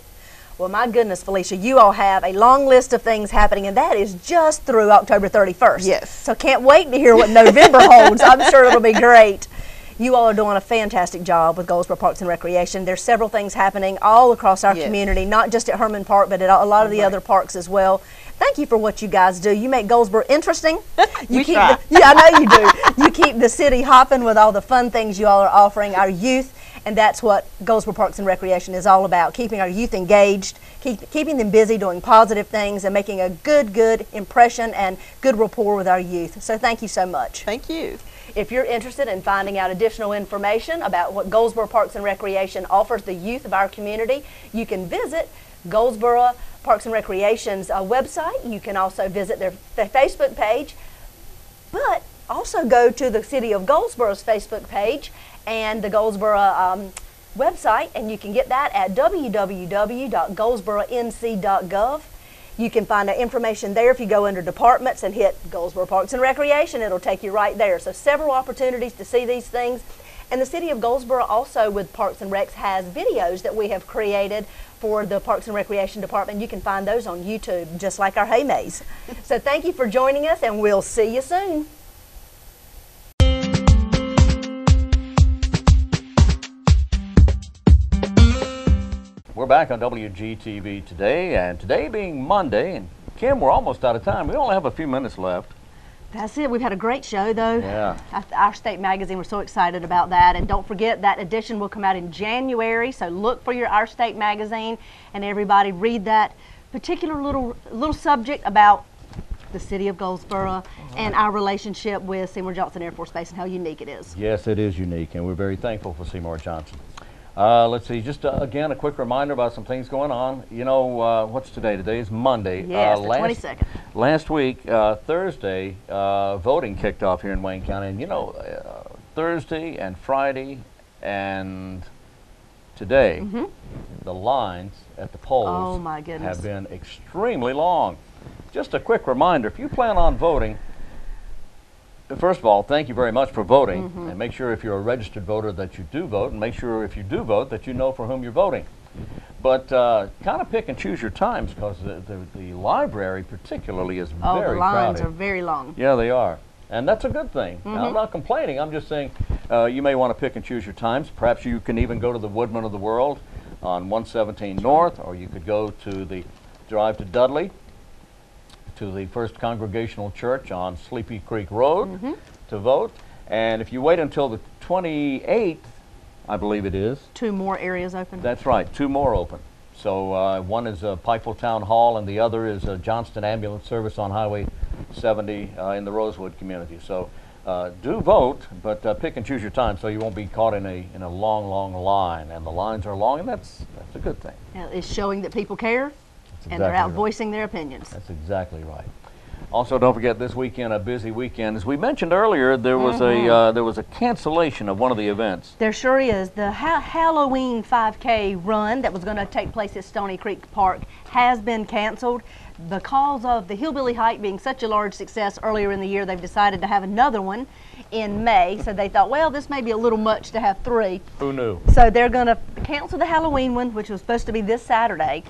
[SPEAKER 2] Well, my goodness, Felicia, you all have a long list of things happening, and that is just through October 31st.
[SPEAKER 6] Yes.
[SPEAKER 2] So can't wait to hear what November holds. I'm sure it'll be great. You all are doing a fantastic job with Goldsboro Parks and Recreation. There's several things happening all across our community, not just at Herman Park, but at a lot of the other parks as well. Thank you for what you guys do. You make Goldsboro interesting.
[SPEAKER 6] We try.
[SPEAKER 2] I know you do. You keep the city hopping with all the fun things you all are offering our youth, and that's what Goldsboro Parks and Recreation is all about, keeping our youth engaged, keeping them busy doing positive things and making a good impression and good rapport with our youth. So thank you so much.
[SPEAKER 6] Thank you.
[SPEAKER 2] If you're interested in finding out additional information about what Goldsboro Parks and Recreation offers the youth of our community, you can visit Goldsboro Parks and Recreation's website. You can also visit their Facebook page, but also go to the City of Goldsboro's Facebook page and the Goldsboro website, and you can get that at www.goldsboronc.gov. You can find out information there if you go under departments and hit Goldsboro Parks and Recreation. It'll take you right there. So several opportunities to see these things. And the City of Goldsboro also with Parks and Recs has videos that we have created for the Parks and Recreation Department. You can find those on YouTube, just like our hay maze. So thank you for joining us, and we'll see you soon.
[SPEAKER 1] We're back on WGTV today, and today being Monday, and Kim, we're almost out of time. We only have a few minutes left.
[SPEAKER 2] That's it. We've had a great show, though.
[SPEAKER 1] Yeah.
[SPEAKER 2] Our State Magazine, we're so excited about that. And don't forget, that edition will come out in January, so look for your Our State Magazine, and everybody read that particular little subject about the city of Goldsboro and our relationship with Seymour Johnson Air Force Base and how unique it is.
[SPEAKER 1] Yes, it is unique, and we're very thankful for Seymour Johnson. Let's see, just again, a quick reminder about some things going on. You know, what's today? Today is Monday.
[SPEAKER 2] Yes, the 22nd.
[SPEAKER 1] Last week, Thursday, voting kicked off here in Wayne County. And, you know, Thursday and Friday and today, the lines at the polls have been extremely long. Just a quick reminder, if you plan on voting, first of all, thank you very much for voting, and make sure if you're a registered voter that you do vote, and make sure if you do vote that you know for whom you're voting. But kind of pick and choose your times, because the library particularly is very crowded.
[SPEAKER 2] The lines are very long.
[SPEAKER 1] Yeah, they are. And that's a good thing. Now, I'm not complaining. I'm just saying you may want to pick and choose your times. Perhaps you can even go to the Woodman of the World on 117 North, or you could go to the drive to Dudley, to the First Congregational Church on Sleepy Creek Road to vote. And if you wait until the 28th, I believe it is. 2 more areas open? That's right, 2 more open. So one is Pikeville Town Hall, and the other is Johnston Ambulance Service on Highway 70 in the Rosewood community. So do vote, but pick and choose your time so you won't be caught in a long line. And the lines are long, and that's a good thing.
[SPEAKER 2] Yeah, it's showing that people care. And they're out voicing their opinions. That's exactly right.
[SPEAKER 1] Also, don't forget this weekend, a busy weekend. As we mentioned earlier, there was a cancellation of one of the events.
[SPEAKER 2] There sure is. The Halloween 5K run that was going to take place at Stony Creek Park has been canceled because of the Hillbilly Hike being such a large success earlier in the year. They've decided to have another one in May. So they thought, well, this may be a little much to have 3.
[SPEAKER 1] Who knew?
[SPEAKER 2] So they're going to cancel the Halloween one, which was supposed to be this Saturday.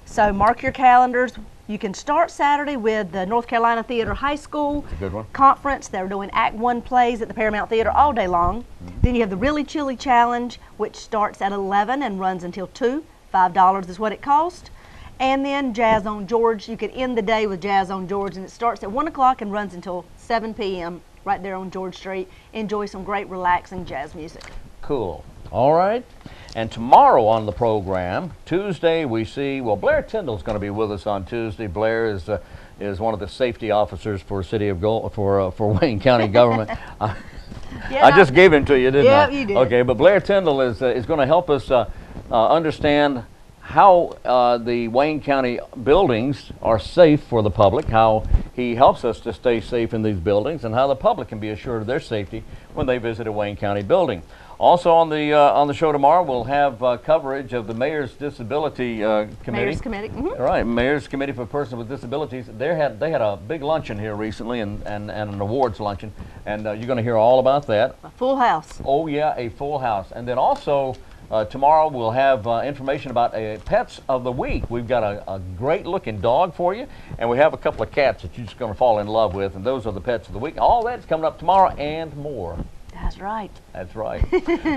[SPEAKER 2] So mark your calendars. You can start Saturday with the North Carolina Theater High School conference. They're doing Act 1 plays at the Paramount Theater all day long. Then you have the Really Chilly Challenge, which starts at 11 and runs until 2. $5 is what it costs. And then Jazz on George. You could end the day with Jazz on George, and it starts at 1 o'clock and runs until 7 p.m. right there on George Street. Enjoy some great relaxing jazz music.
[SPEAKER 1] Cool. All right. And tomorrow on the program, Tuesday, we see, well, Blair Tyndall's going to be with us on Tuesday. Blair is one of the safety officers for City of for Wayne County government. I just gave him to you, didn't I?
[SPEAKER 2] Yeah, you did.
[SPEAKER 1] Okay, but Blair Tyndall is going to help us understand how the Wayne County buildings are safe for the public, how he helps us to stay safe in these buildings and how the public can be assured of their safety when they visit a Wayne County building. Also on the show tomorrow, we'll have coverage of the Mayor's Disability Committee.
[SPEAKER 2] Mayor's Committee. Mm-hmm.
[SPEAKER 1] Right, Mayor's Committee for Persons with Disabilities. They had a big luncheon here recently and an awards luncheon, and you're going to hear all about that.
[SPEAKER 2] A full house.
[SPEAKER 1] Oh yeah, a full house. And then also tomorrow we'll have information about pets of the week. We've got a great looking dog for you, and we have a couple of cats that you're just going to fall in love with, and those are the pets of the week. All that's coming up tomorrow and more.
[SPEAKER 2] That's right.
[SPEAKER 1] That's right.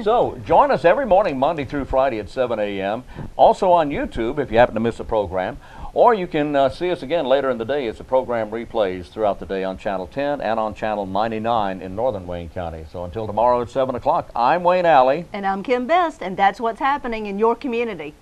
[SPEAKER 1] So join us every morning, Monday through Friday at 7 a.m. Also on YouTube if you happen to miss a program. Or you can see us again later in the day as the program replays throughout the day on Channel 10 and on Channel 99 in northern Wayne County. So until tomorrow at 7 o'clock, I'm Wayne Alley.
[SPEAKER 2] And I'm Kim Best, and that's what's happening in your community.